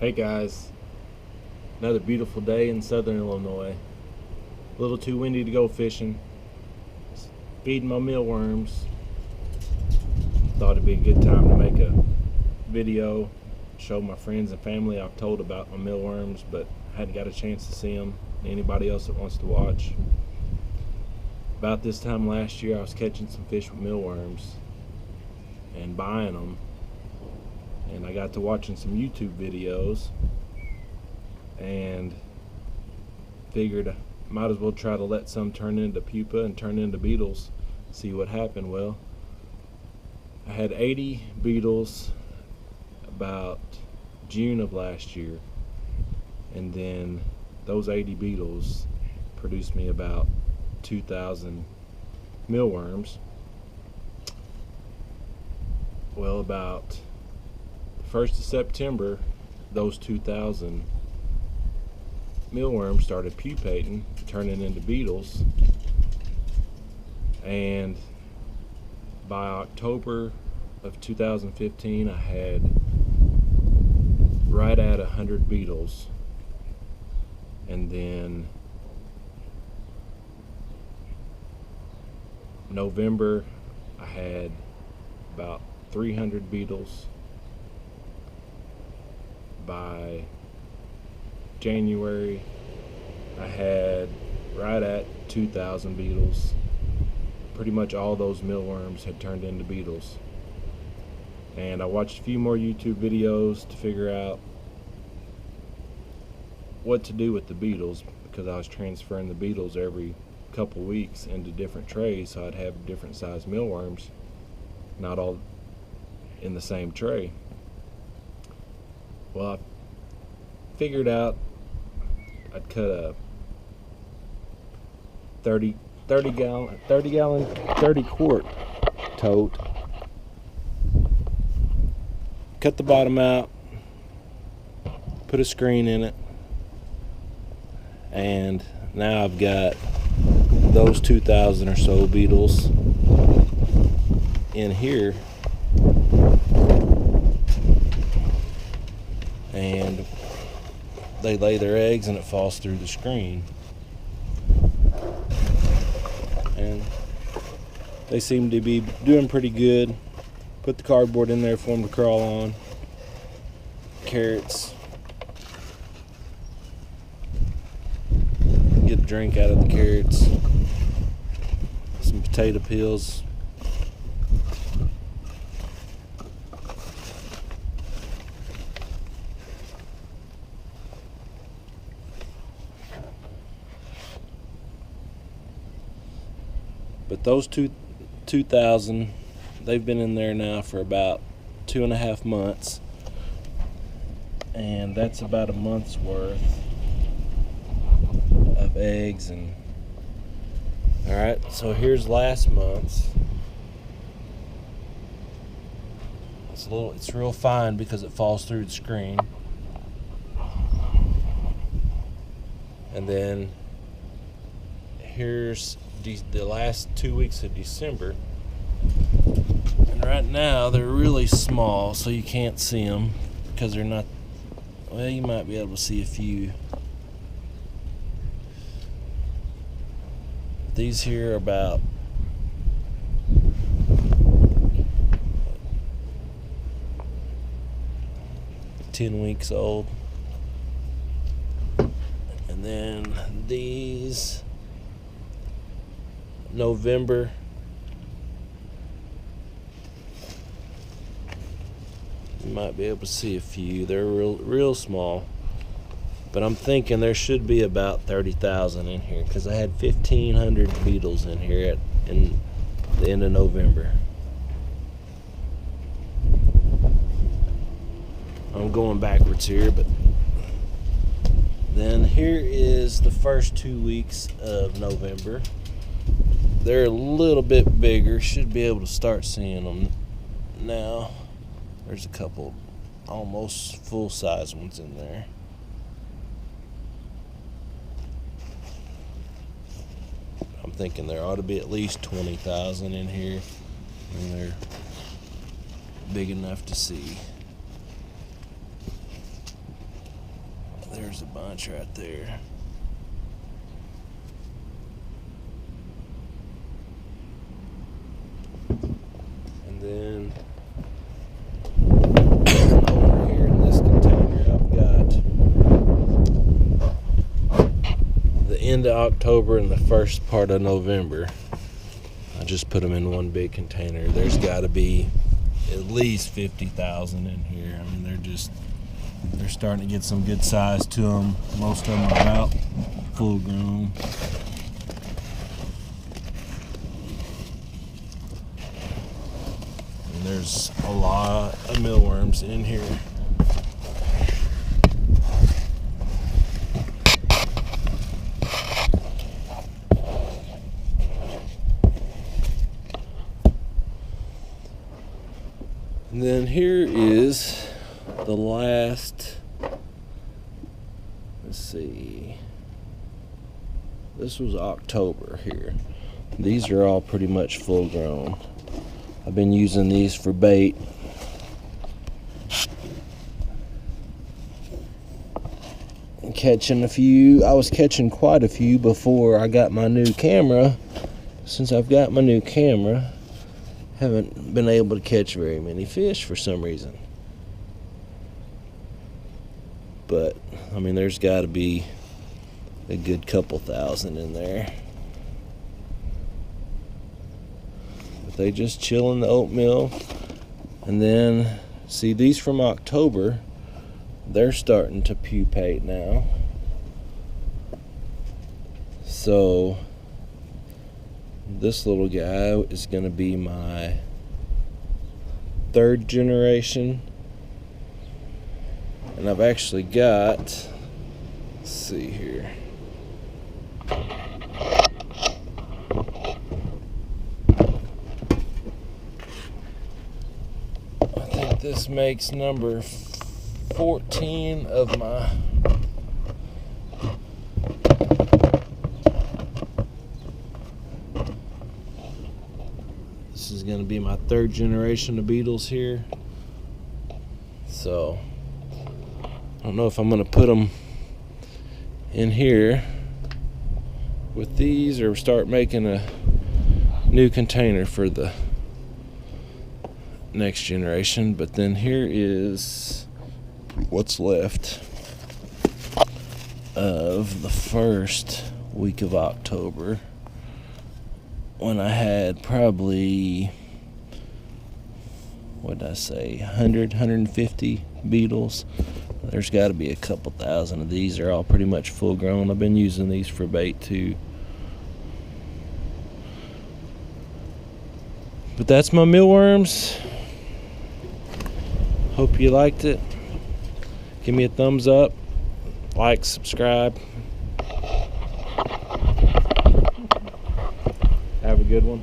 Hey guys, another beautiful day in southern Illinois. A little too windy to go fishing. Feeding my mealworms. Thought it'd be a good time to make a video, show my friends and family I've told about my mealworms, but hadn't got a chance to see them. Anybody else that wants to watch. About this time last year, I was catching some fish with mealworms and buying them, and I got to watching some YouTube videos and figured I might as well try to let some turn into pupa and turn into beetles, see what happened. Well, I had 80 beetles about June of last year, and then those 80 beetles produced me about 2,000 mealworms. Well, about the 1st of September, those 2,000 mealworms started pupating, turning into beetles, and by October of 2015 I had right at 100 beetles, and then November I had about 300 beetles. By January I had right at 2,000 beetles. Pretty much all those mealworms had turned into beetles, and I watched a few more YouTube videos to figure out what to do with the beetles, because I was transferring the beetles every couple weeks into different trays, so I'd have different size mealworms, not all in the same tray. Well, I figured out I'd cut a 30 quart tote, cut the bottom out, put a screen in it, and now I've got those 2,000 or so beetles in here, and they lay their eggs and it falls through the screen, and they seem to be doing pretty good. Put the cardboard in there for them to crawl on. Carrots, get a drink out of the carrots. Some potato peels. But those 2,000, they've been in there now for about 2.5 months, and that's about a month's worth of eggs. And all right, so here's last month's. It's real fine because it falls through the screen. And then here's the last 2 weeks of December, and right now they're really small, so you can't see them because they're not, well, you might be able to see a few. These here are about 10 weeks old, and then these November, you might be able to see a few. They're real small, but I'm thinking there should be about 30,000 in here because I had 1,500 beetles in here in the end of November. I'm going backwards here, but then here is the first 2 weeks of November. They're a little bit bigger. Should be able to start seeing them now. There's a couple almost full-size ones in there. I'm thinking there ought to be at least 20,000 in here, and they're big enough to see. there's a bunch right there. And then over here in this container, I've got the end of October and the first part of November. I just put them in one big container. There's got to be at least 50,000 in here. I mean, they're starting to get some good size to them. Most of them are about full grown. And there's a lot of mealworms in here. And then here is the last, let's see, this was October here. These are all pretty much full grown. I've been using these for bait. And catching a few. I was catching quite a few before I got my new camera. Since I've got my new camera, haven't been able to catch very many fish for some reason. But I mean, there's got to be a good couple thousand in there. But they just chill in the oatmeal. And then see, these from October, they're starting to pupate now. So this little guy is going to be my third generation. And I've actually got, let's see here. I think this makes number 14 of my This is going to be my third generation of beetles here. So I don't know if I'm going to put them in here with these or start making a new container for the next generation. But then here is what's left of the first week of October, when I had probably, what did I say, 100, 150 beetles. There's got to be a couple thousand of these. They're all pretty much full grown. I've been using these for bait too. But that's my mealworms. Hope you liked it. Give me a thumbs up, like, subscribe. Have a good one.